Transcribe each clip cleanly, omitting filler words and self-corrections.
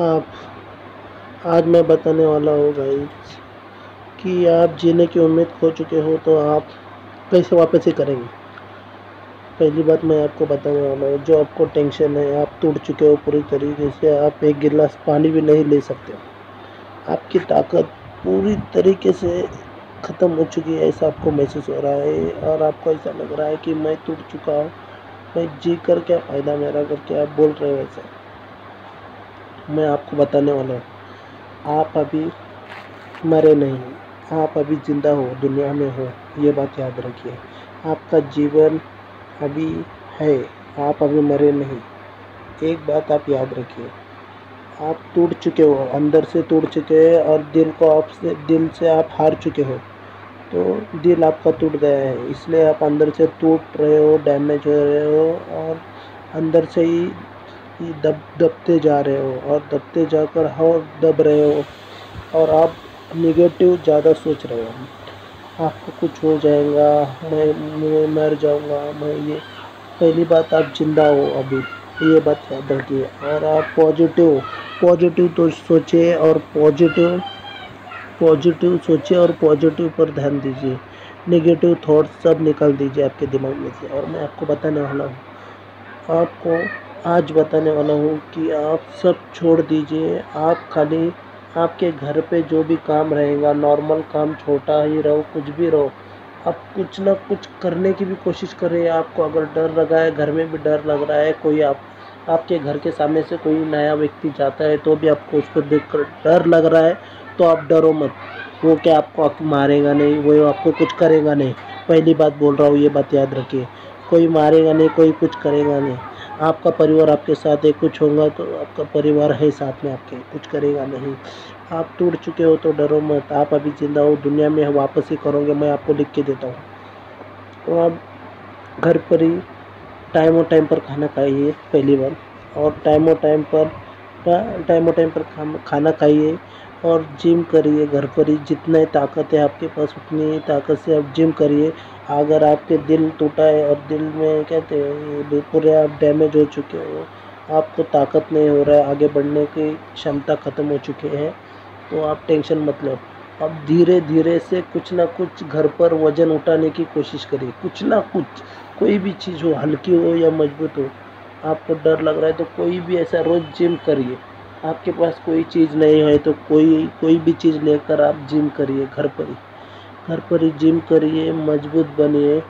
आप आज मैं बताने वाला हूँ गाइस कि आप जीने की उम्मीद खो चुके हो तो आप कैसे वापस ही करेंगे। पहली बात मैं आपको बताने वाला हूँ, जो आपको टेंशन है, आप टूट चुके हो पूरी तरीके से, आप एक गिलास पानी भी नहीं ले सकते हो। आपकी ताकत पूरी तरीके से ख़त्म हो चुकी है, ऐसा आपको महसूस हो रहा है और आपको ऐसा लग रहा है कि मैं टूट चुका हूँ, मैं जी कर क्या फ़ायदा मेरा करके आप बोल रहे हो। ऐसा मैं आपको बताने वाला हूँ, आप अभी मरे नहीं, आप अभी ज़िंदा हो, दुनिया में हो, ये बात याद रखिए। आपका जीवन अभी है, आप अभी मरे नहीं। एक बात आप याद रखिए, आप टूट चुके हो, अंदर से टूट चुके हैं और दिल से आप हार चुके हो। तो दिल आपका टूट गया है, इसलिए आप अंदर से टूट रहे हो, डैमेज हो रहे हो और अंदर से ही दबते जा रहे हो और दबते जाकर और दब रहे हो और आप निगेटिव ज़्यादा सोच रहे हो। आपको कुछ हो जाएगा, मैं मर जाऊंगा, मैं ये। पहली बात, आप जिंदा हो अभी, ये बात याद रखिए। और आप पॉजिटिव तो सोचिए और पॉजिटिव सोचिए और पॉजिटिव पर ध्यान दीजिए। नेगेटिव थॉट्स सब निकाल दीजिए आपके दिमाग में से। और मैं आपको बताने वाला हूँ, आपको आज बताने वाला हूँ कि आप सब छोड़ दीजिए। आप खाली आपके घर पे जो भी काम रहेगा, नॉर्मल काम, छोटा ही रहो, कुछ भी रहो, आप कुछ ना कुछ करने की भी कोशिश करें। आपको अगर डर लगा है, घर में भी डर लग रहा है, कोई आपके घर के सामने से कोई नया व्यक्ति जाता है तो भी आपको उसको देखकर डर लग रहा है, तो आप डरो मत। वो क्या आपको मारेगा नहीं, वो आपको कुछ करेगा नहीं। पहली बात बोल रहा हूँ, ये बात याद रखिए। कोई मारेगा नहीं, कोई कुछ करेगा नहीं। आपका परिवार आपके साथ है, कुछ होगा तो आपका परिवार है साथ में आपके, कुछ करेगा नहीं। आप टूट चुके हो तो डरो मत, आप अभी ज़िंदा हो, दुनिया में वापस ही करोगे, मैं आपको लिख के देता हूँ। तो आप घर पर ही टाइम पर खाना खाइए पहली बार, और टाइम पर खाना खाइए और जिम करिए घर पर ही। जितनी ताकत है आपके पास उतनी ताकत से आप जिम करिए। अगर आपके दिल टूटा है और दिल में कहते हैं पूरे आप डैमेज हो चुके हो, आपको ताकत नहीं हो रहा है, आगे बढ़ने की क्षमता ख़त्म हो चुकी है, तो आप टेंशन मत लो। अब धीरे धीरे से कुछ ना कुछ घर पर वज़न उठाने की कोशिश करिए, कुछ ना कुछ, कोई भी चीज़ हो, हल्की हो या मजबूत हो। आपको डर लग रहा है तो कोई भी ऐसा रोज़ जिम करिए। आपके पास कोई चीज़ नहीं है तो कोई भी चीज़ लेकर आप जिम करिए, घर पर ही जिम करिए, मजबूत बनिए।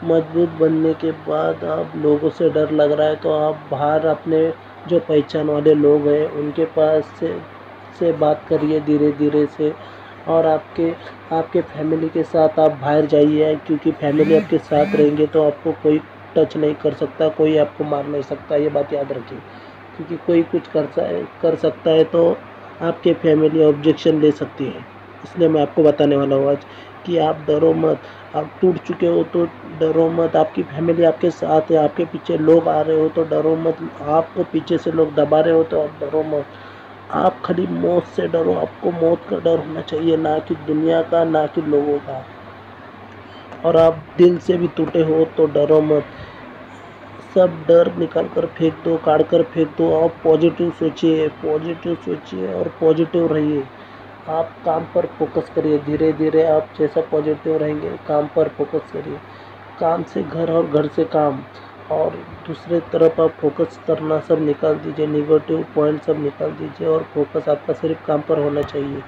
मजबूत बनने के बाद आप लोगों से डर लग रहा है तो आप बाहर अपने जो पहचान वाले लोग हैं उनके पास से बात करिए धीरे धीरे से। और आपके आपके फैमिली के साथ आप बाहर जाइए, क्योंकि फैमिली आपके साथ रहेंगे तो आपको कोई टच नहीं कर सकता, कोई आपको मार नहीं सकता, ये बात याद रखिए। क्योंकि कोई कुछ कर सकता है तो आपके फैमिली ऑब्जेक्शन ले सकती है। इसलिए मैं आपको बताने वाला हूँ आज कि आप डरो मत। आप टूट चुके हो तो डरो मत, आपकी फैमिली आपके साथ है, आपके पीछे लोग आ रहे हो तो डरो मत, आपको पीछे से लोग दबा रहे हो तो आप डरो मत। आप खाली मौत से डरो, आपको मौत का डर होना चाहिए, ना कि दुनिया का, ना कि लोगों का। और आप दिल से भी टूटे हो तो डरो मत। सब डर निकाल कर फेंक दो, काट कर फेंक दो। आप पॉजिटिव सोचिए और पॉजिटिव रहिए। आप काम पर फोकस करिए, धीरे धीरे आप जैसा पॉजिटिव रहेंगे, काम पर फोकस करिए। काम से घर और घर से काम, और दूसरे तरफ आप फोकस करना सब निकाल दीजिए, नेगेटिव पॉइंट सब निकाल दीजिए और फोकस आपका सिर्फ काम पर होना चाहिए।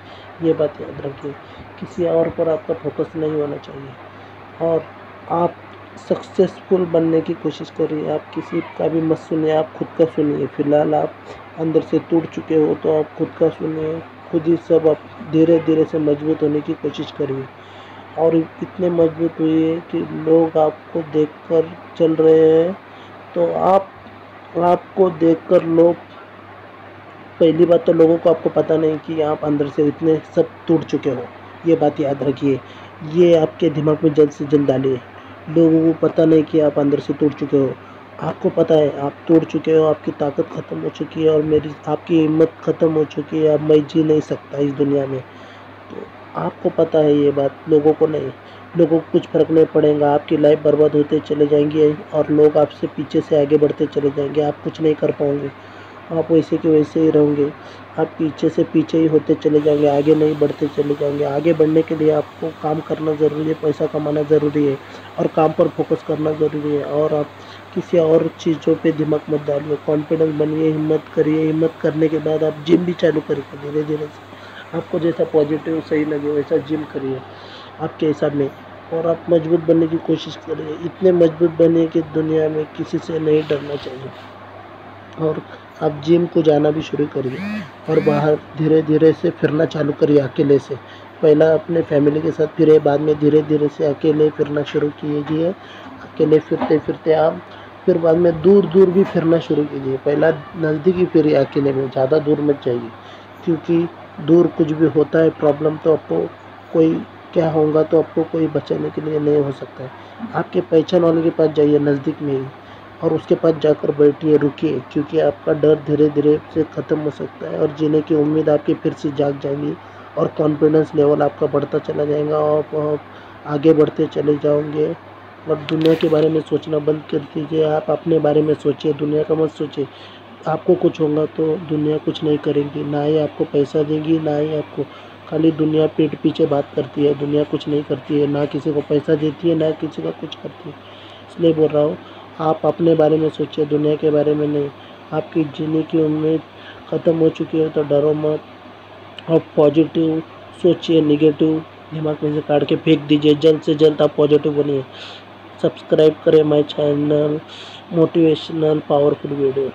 ये बात याद रखिए, किसी और पर आपका फोकस नहीं होना चाहिए। और आप सक्सेसफुल बनने की कोशिश करिए, आप किसी का भी मत सुनिए, आप खुद का सुनिए। फ़िलहाल आप अंदर से टूट चुके हो तो आप खुद का सुनिए, खुद ही सब आप धीरे धीरे से मजबूत होने की कोशिश करिए। और इतने मजबूत हुए कि लोग आपको देखकर चल रहे हैं, तो आपको देखकर लोग, पहली बात तो लोगों को आपको पता नहीं कि आप अंदर से इतने सब टूट चुके हो, ये बात याद रखिए। ये आपके दिमाग में जल्द से जल्द डालिए। लोगों को पता नहीं कि आप अंदर से टूट चुके हो, आपको पता है आप टूट चुके हो, आपकी ताकत ख़त्म हो चुकी है और मेरी आपकी हिम्मत ख़त्म हो चुकी है, अब मैं जी नहीं सकता इस दुनिया में। तो आपको पता है ये बात, लोगों को नहीं। लोगों को कुछ फ़र्क नहीं पड़ेगा, आपकी लाइफ बर्बाद होते चले जाएंगे और लोग आपसे पीछे से आगे बढ़ते चले जाएंगे, आप कुछ नहीं कर पाओगे। आप वैसे के वैसे ही रहोगे। आप पीछे से पीछे ही होते चले जाओगे, आगे नहीं बढ़ते चले जाओगे। आगे बढ़ने के लिए आपको काम करना ज़रूरी है, पैसा कमाना ज़रूरी है और काम पर फोकस करना ज़रूरी है। और आप किसी और चीज़ों पे दिमाग मत डालिए, कॉन्फिडेंस बनिए, हिम्मत करिए। हिम्मत करने के बाद आप जिम भी चालू करिए धीरे धीरे से। आपको जैसा पॉजिटिव सही लगे वैसा जिम करिए आपके हिसाब में। और आप मजबूत बनने की कोशिश करिए, इतने मजबूत बनिए कि दुनिया में किसी से नहीं डरना चाहिए। और आप जिम को जाना भी शुरू करिए और बाहर धीरे धीरे से फिरना चालू करिए अकेले से। पहला अपने फैमिली के साथ फिरे, बाद में धीरे धीरे से अकेले फिरना शुरू कीजिए। अकेले फिरते फिरते आप फिर बाद में दूर दूर भी फिरना शुरू कीजिए। पहला नज़दीक ही फिरिए अकेले में, ज़्यादा दूर मत जाइए, क्योंकि दूर कुछ भी होता है प्रॉब्लम तो आपको कोई क्या होगा तो आपको कोई बचाने के लिए नहीं हो सकता है। आपके पहचान वाले के पास जाइए नज़दीक में ही, और उसके पास जाकर बैठिए, रुकिए, क्योंकि आपका डर धीरे धीरे से ख़त्म हो सकता है और जीने की उम्मीद आपकी फिर से जाग जाएगी और कॉन्फिडेंस लेवल आपका बढ़ता चला जाएगा और आप आगे बढ़ते चले जाओगे। और दुनिया के बारे में सोचना बंद कर दीजिए, आप अपने बारे में सोचिए, दुनिया का मत सोचिए। आपको कुछ होगा तो दुनिया कुछ नहीं करेगी, ना ही आपको पैसा देगी, ना ही आपको। खाली दुनिया पीठ पीछे बात करती है, दुनिया कुछ नहीं करती है, ना किसी को पैसा देती है, ना किसी का कुछ करती है। इसलिए बोल रहा हूँ, आप अपने बारे में सोचिए, दुनिया के बारे में नहीं। आपकी जीने की उम्मीद ख़त्म हो चुकी है तो डरो मत। आप पॉजिटिव सोचिए, नेगेटिव दिमाग में से काट के फेंक दीजिए। जल्द से जल्द आप पॉजिटिव बनिए। सब्सक्राइब करें my channel motivational powerful video.